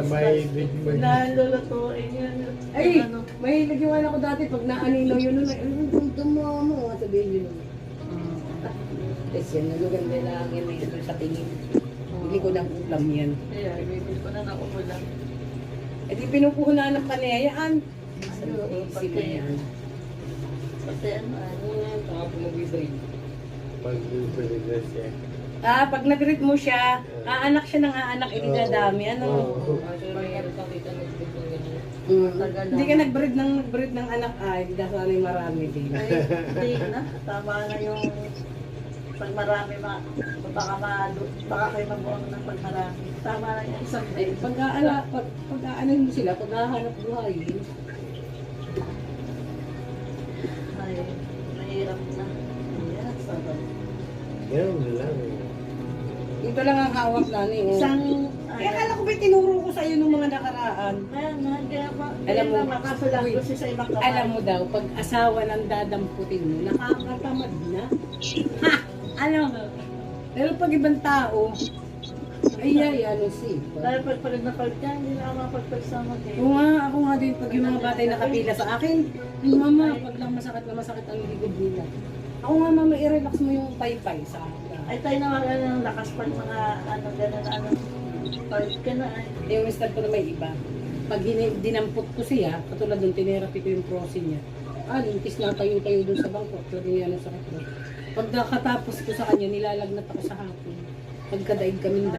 may nalulutuin yun. Ay, may nagiwan ako dati pag naaninaw yun nun. Ang tamo mo, sabihin yun. Tapos yan, nagaganda lang yan eh, sa tingin. Hindi ko ng ulam yan. Kaya, bibili ko na ng ulam. E di pinupuhunan ng panayayaan. Easy na yan. Kasi ano yan, tapos mag-ibig. Pag-ibig siya. Ah, pag nag-greet mo siya, aanak siya ng aanak, idadami. Ano? Hindi ka nag-breed ng anak, ay, dasanay marami din. Hindi na, tama na yung pag marami baka kayo mabuang ng pag marami. Tama na yung isang day. Pag-aanay mo sila, pag-ahanap buhay. Ay, mahirap na. Ayan, sabay. Ganun lang. Ito lang ang hawak namin. Isang, Kaya akala ko ba tinuro ko sa iyo nung mga nakaraan? kaya nga, kaya pa, Alam mo, makasulang ko siya sa ibang kamay. Alam mo daw, pag asawa ng dadamputin mo, nakakatamad na. Ha! Alam mo? Pero pag ibang tao, ay, ano si. Dahil pag pagod na pagod ka, hindi na ako mapagpagsama kayo. Oo nga, ako nga din, pag yung mga batay nakapila sa akin, ay mama, pag lang masakit na masakit ang likod nila. Ako nga mama, i-relax mo yung paypay sa akin. Ay tayo naman ng lakas pag mga ano, gano'n, ano, pagod ka na ay. Yung mister ko na may iba. Pag dinampot ko siya, katulad nung tinerapi ko yung prosi niya, lintis na tayo-tayo dun sa bangko, talaga yan ang sakit ko. Pag nakatapos ko sa kanya, nilalagnat ako sa hapon. Pagkadaig kaming